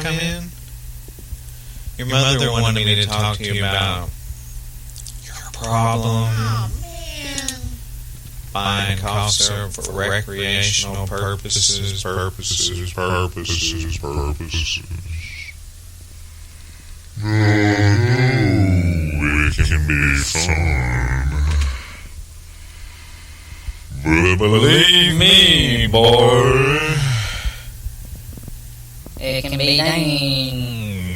come in? Your mother wanted me to talk to you about your problem. Oh, man. Buying cough syrup for recreational purposes. No, it can be fun. But believe me, boy, It can be dangerous.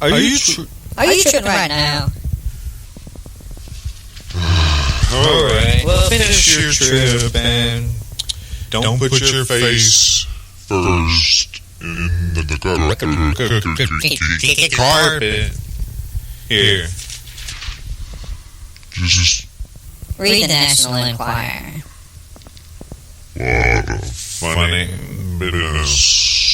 Are you Are you tripping right now? Alright, Well, finish your trip and don't put your face first in the carpet. Here. Just Read the National Enquirer. a lot of funny business.